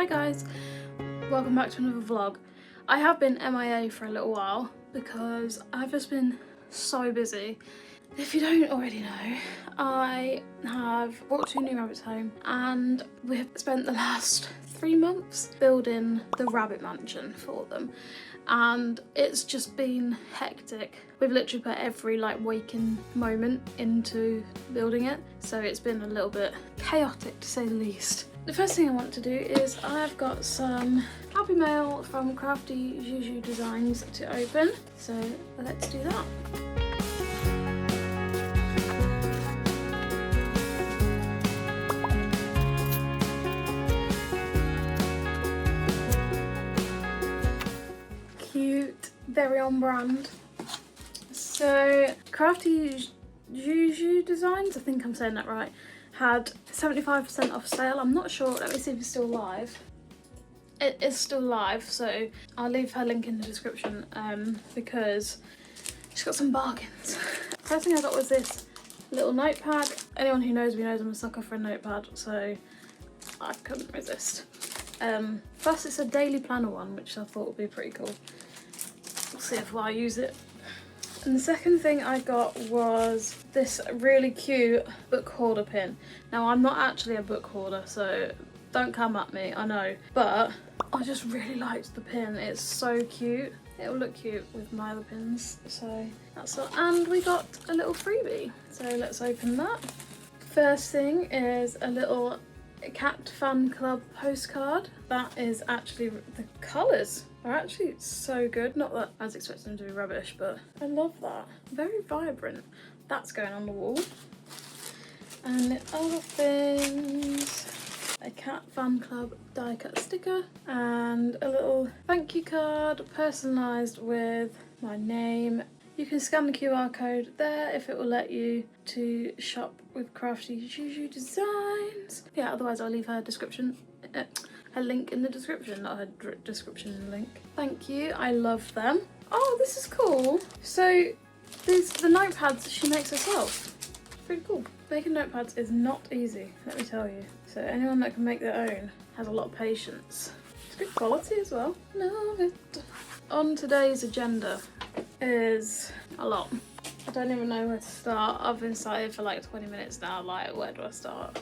Hi guys, welcome back to another vlog. I have been MIA for a little while because I've just been so busy. If you don't already know, I have brought 2 new rabbits home and we've spent the last 3 months building the rabbit mansion for them, and it's just been hectic. We've literally put every waking moment into building it, so it's been a little bit chaotic to say the least. The first thing I want to do is I've got some happy mail from Crafty Juju designs to open, so let's do that. Cute, very on brand. So Crafty Juju designs, I think I'm saying that right, had 75% off sale. I'm not sure, let me see if it's still live. It is still live, so I'll leave her link in the description because she's got some bargains. First thing I got was this little notepad. Anyone who knows me knows I'm a sucker for a notepad, so I couldn't resist. Plus it's a daily planner one, which I thought would be pretty cool. We'll see if I use it. And the second thing I got was this really cute book hoarder pin. Now I'm not actually a book hoarder, so don't come at me, I know. But I just really liked the pin, it's so cute. It'll look cute with my other pins, so that's all. And we got a little freebie, so let's open that. First thing is a little Cat Fan Club postcard. That is actually, the colours are actually so good. Not that I was expecting them to be rubbish, but I love that. Very vibrant. That's going on the wall. And the other things, a Cat Fan Club die cut sticker and a little thank you card personalised with my name. You can scan the QR code there if it will let you to shop with Crafty Juju designs. Yeah, otherwise I'll leave her description, her link in the description, not her description link. Thank you, I love them. Oh, this is cool. So the notepads she makes herself. Pretty cool. Making notepads is not easy, let me tell you. So anyone that can make their own has a lot of patience. It's good quality as well. Love it. On today's agenda is a lot. I don't even know where to start. I've been sat here for like 20 minutes now, like where do I start?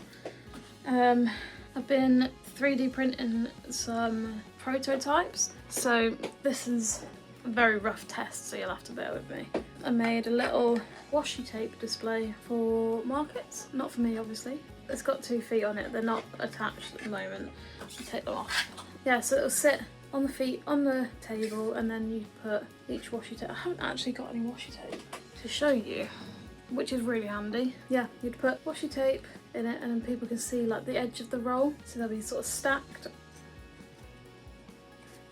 I've been 3D printing some prototypes. So this is a very rough test, so you'll have to bear with me. I made a little washi tape display for markets, not for me obviously. It's got 2 feet on it, they're not attached at the moment. I'll take them off. Yeah, so it'll sit on the feet on the table, and then you put each washi tape. I haven't actually got any washi tape to show you, which is really handy. Yeah, you'd put washi tape in it and then people can see like the edge of the roll, so they'll be sort of stacked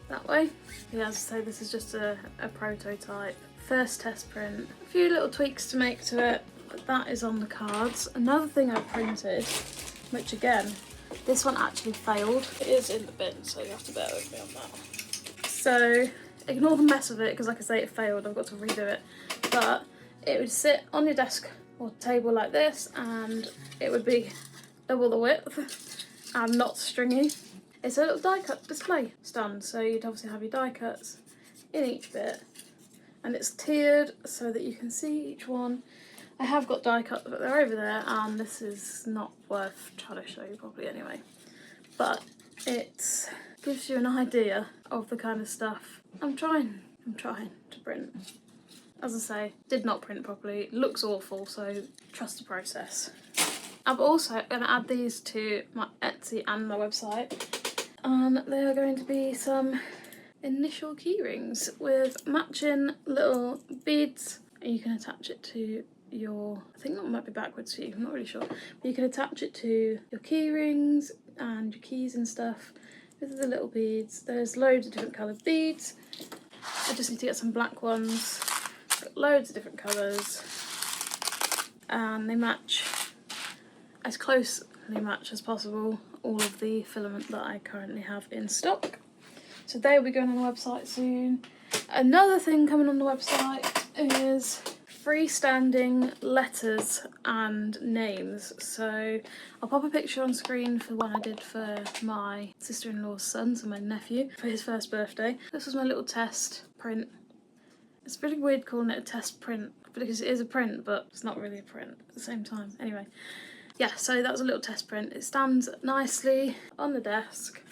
that way. Yeah, as I say, this is just a prototype. First test print. A few little tweaks to make to it, but that is on the cards. Another thing I printed, which again, this one actually failed. It is in the bin, so you have to bear with me on that. So ignore the mess of it, because like I say, it failed. I've got to redo it. But it would sit on your desk or table like this, and it would be double the width and not stringy. It's a little die cut display stand, so you'd obviously have your die cuts in each bit, and it's tiered so that you can see each one. I have got die cuts, but they're over there, and this is not worth trying to show you properly anyway. But it gives you an idea of the kind of stuff I'm trying to print. As I say, did not print properly, looks awful, so trust the process. I'm also going to add these to my Etsy and my website, and they are going to be some initial key rings with matching little beads. You can attach it to your, I think that might be backwards for you, I'm not really sure, but you can attach it to your key rings and your keys and stuff. These are the little beads. There's loads of different coloured beads. I just need to get some black ones. Got loads of different colours, and they match as closely match as possible all of the filament that I currently have in stock. So they will be going on the website soon. Another thing coming on the website is freestanding letters and names. So I'll pop a picture on screen for one I did for my sister-in-law's son, so my nephew, for his first birthday. This was my little test print. It's really weird calling it a test print because it is a print, but it's not really a print at the same time. Anyway, yeah, so that was a little test print. It stands nicely on the desk.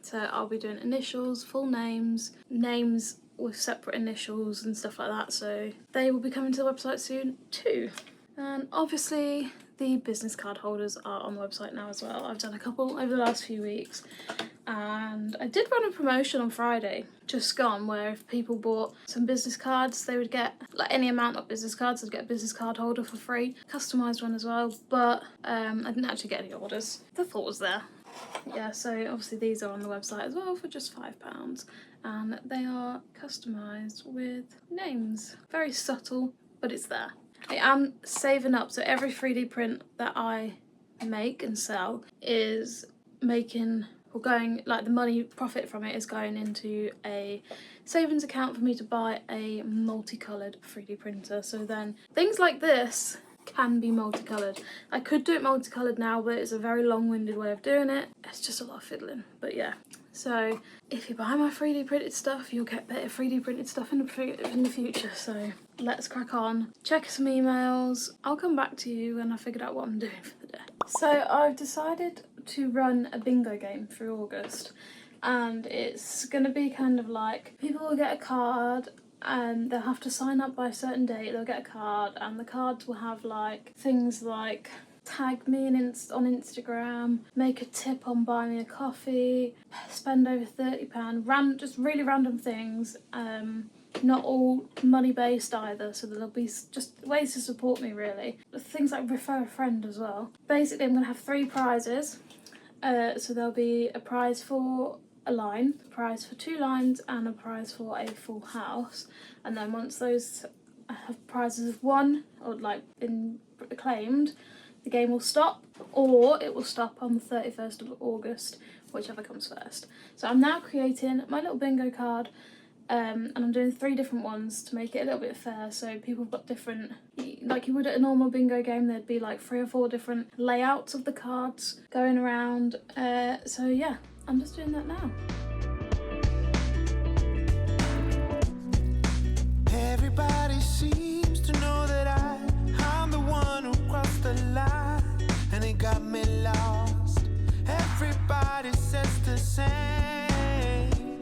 So I'll be doing initials, full names, names with separate initials and stuff like that. So they will be coming to the website soon too. And obviously the business card holders are on the website now as well. I've done a couple over the last few weeks. And I did run a promotion on Friday, just gone, where if people bought some business cards, they would get, like any amount of business cards, they'd get a business card holder for free. Customised one as well, but I didn't actually get any orders. The thought was there. Yeah, so obviously these are on the website as well for just £5, and they are customised with names. Very subtle, but it's there. I am saving up, so every 3D print that I make and sell is making, or going, like the money profit from it is going into a savings account for me to buy a multicoloured 3D printer. So then things like this can be multicoloured. I could do it multicoloured now, but it's a very long-winded way of doing it. It's just a lot of fiddling, but yeah. So if you buy my 3D printed stuff, you'll get better 3D printed stuff in the future. So let's crack on. Check some emails. I'll come back to you when I figured out what I'm doing for the day. So I've decided to run a bingo game through August, and it's going to be kind of like people will get a card and they'll have to sign up by a certain date. They'll get a card, and the cards will have like things like tag me on Instagram, make a tip on buy me a coffee, spend over £30, just really random things. Not all money based either, so there'll be just ways to support me really. Things like refer a friend as well. Basically I'm going to have 3 prizes. So there'll be a prize for a line, a prize for 2 lines, and a prize for a full house. And then once those have prizes of won or like been claimed, the game will stop, or it will stop on the 31st of August, whichever comes first. So I'm now creating my little bingo card, and I'm doing 3 different ones to make it a little bit fair. So people have got different, like you would at a normal bingo game, there'd be like 3 or 4 different layouts of the cards going around. So yeah, I'm just doing that now. Everybody seems to know that I'm the one who crossed the line, and it got me lost. Everybody says the same,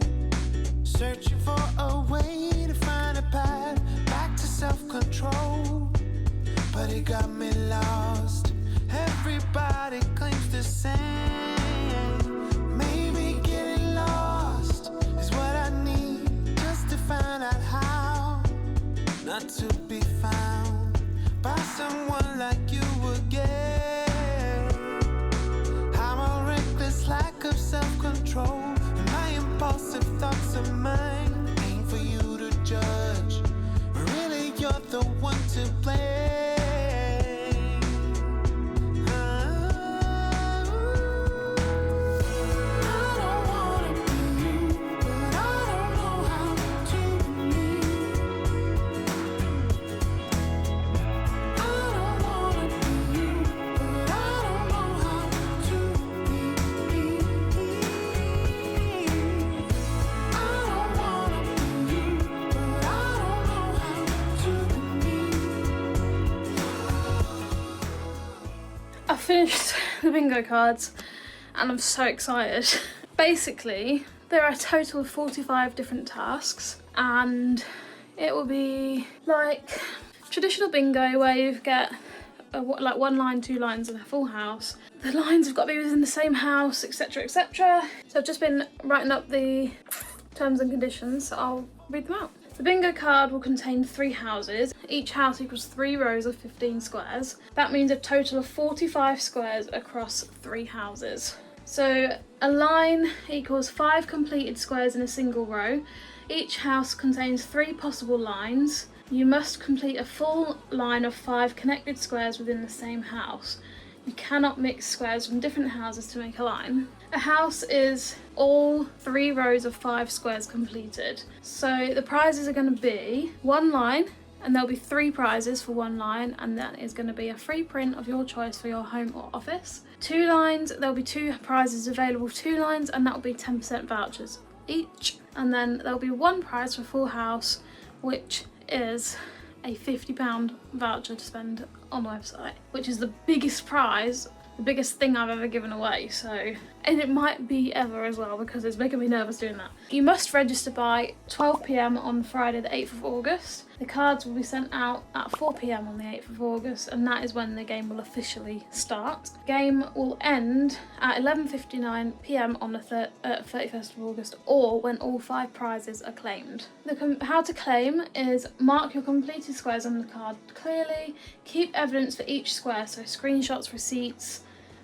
searching for a way to find a path back to self-control, but it got me lost. Everybody claims the same. Maybe getting lost is what I need just to find out how not to be found by someone like you again. I'm a reckless lack of self-control, and my impulsive thoughts of mine ain't for you to judge. Really, you're the one to blame. Finished the bingo cards and I'm so excited. Basically, there are a total of 45 different tasks, and it will be like traditional bingo where you get like 1 line, 2 lines and a full house. The lines have got to be within the same house, etc, etc. So I've just been writing up the terms and conditions, so I'll read them out. The bingo card will contain 3 houses. Each house equals 3 rows of 15 squares. That means a total of 45 squares across 3 houses. So a line equals 5 completed squares in a single row. Each house contains 3 possible lines. You must complete a full line of 5 connected squares within the same house. You cannot mix squares from different houses to make a line. A house is all 3 rows of 5 squares completed. So the prizes are going to be 1 line, and there'll be 3 prizes for 1 line, and that is going to be a free print of your choice for your home or office. 2 lines, there'll be 2 prizes available for 2 lines, and that will be 10% vouchers each. And then there'll be 1 prize for full house, which is a £50 voucher to spend on the website, which is the biggest prize, the biggest thing I've ever given away. So, and it might be ever as well, because it's making me nervous doing that. You must register by 12 PM on Friday the 8th of August. The cards will be sent out at 4 PM on the 8th of August, and that is when the game will officially start. The game will end at 11:59 PM on the 31st of August, or when all 5 prizes are claimed. How to claim is mark your completed squares on the card clearly, keep evidence for each square, so screenshots, receipts,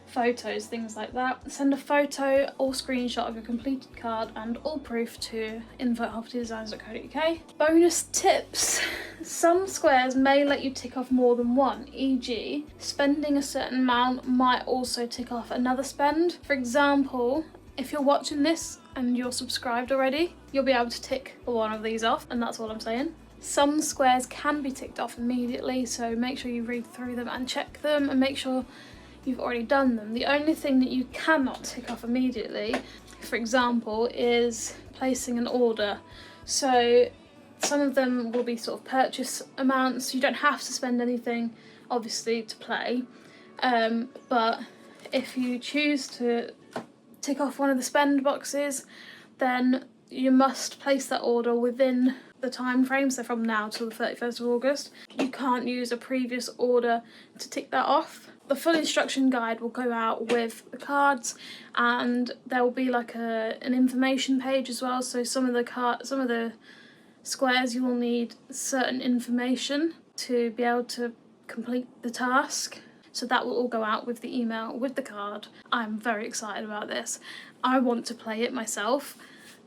photos, things like that. Send a photo or screenshot of your completed card and all proof to info@hofftydesigns.co.uk. Bonus tips. Some squares may let you tick off more than one, e.g. spending a certain amount might also tick off another spend. For example, if you're watching this and you're subscribed already, you'll be able to tick one of these off, and that's all I'm saying. Some squares can be ticked off immediately, so make sure you read through them and check them, and make sure you've already done them. The only thing that you cannot tick off immediately, for example, is placing an order. So some of them will be sort of purchase amounts. You don't have to spend anything, obviously, to play. But if you choose to tick off one of the spend boxes, then you must place that order within the time frame, so from now till the 31st of August. You can't use a previous order to tick that off. The full instruction guide will go out with the cards, and there will be like an information page as well. So some of the squares you will need certain information to be able to complete the task. So that will all go out with the email with the card. I'm very excited about this. I want to play it myself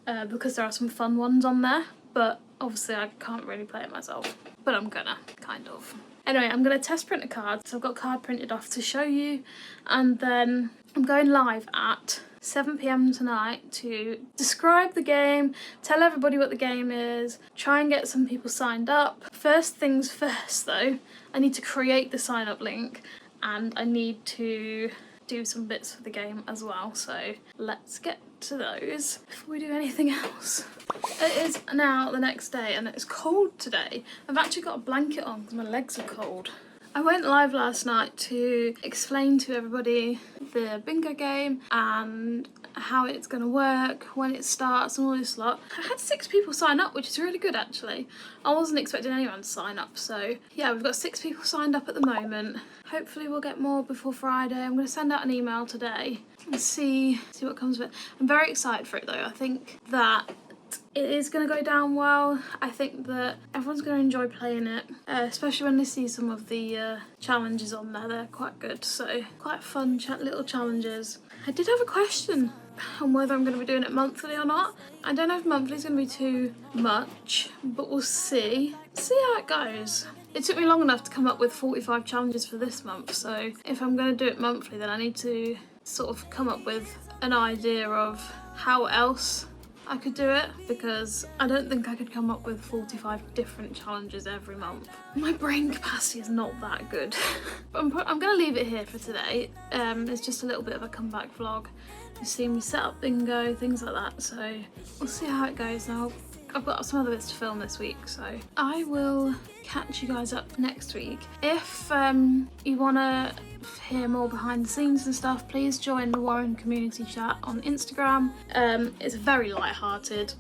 because there are some fun ones on there, but obviously I can't really play it myself, but I'm gonna, kind of. Anyway, I'm going to test print a card, so I've got a card printed off to show you, and then I'm going live at 7 PM tonight to describe the game, tell everybody what the game is, try and get some people signed up. First things first though, I need to create the sign up link, and I need to do some bits for the game as well, so let's get to those before we do anything else. It is now the next day, and it's cold today. I've actually got a blanket on because my legs are cold. I went live last night to explain to everybody the bingo game and how it's going to work, when it starts and all this lot. I had 6 people sign up, which is really good actually. I wasn't expecting anyone to sign up, so yeah, we've got 6 people signed up at the moment. Hopefully we'll get more before Friday. I'm going to send out an email today and see what comes of it. I'm very excited for it though. I think that it is going to go down well. I think that everyone's going to enjoy playing it, especially when they see some of the challenges on there. They're quite good, so quite fun little challenges. I did have a question on whether I'm going to be doing it monthly or not. I don't know if monthly is going to be too much, but we'll see. See how it goes. It took me long enough to come up with 45 challenges for this month, so if I'm going to do it monthly, then I need to sort of come up with an idea of how else I could do it, because I don't think I could come up with 45 different challenges every month. My brain capacity is not that good. But I'm going to leave it here for today. It's just a little bit of a comeback vlog. You've seen me set up bingo, things like that, so we'll see how it goes now. I've got some other bits to film this week, so I will catch you guys up next week. If you want to hear more behind the scenes and stuff, please join the Warren community chat on Instagram. It's very light-hearted,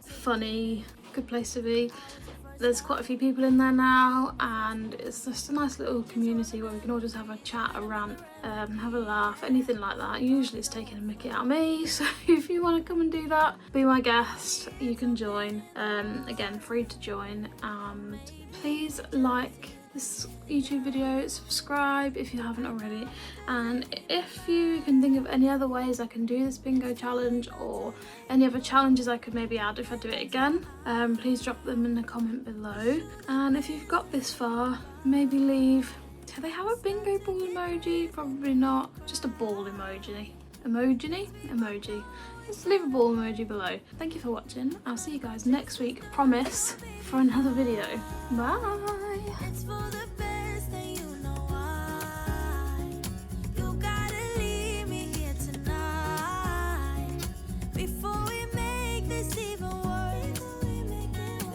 funny, good place to be. There's quite a few people in there now, and it's just a nice little community where we can all just have a chat, a rant, have a laugh, anything like that. Usually it's taking a mickey out of me, so if you want to come and do that, be my guest, you can join. Again, free to join, and please like this YouTube video, subscribe if you haven't already, and if you can think of any other ways I can do this bingo challenge, or any other challenges I could maybe add if I do it again, please drop them in the comment below. And if you've got this far, maybe leave Do they have a bingo ball emoji? Probably not. Just a ball emoji. Emoji. Just leave a ball emoji below. Thank you for watching. I'll see you guys next week, promise, for another video. Bye.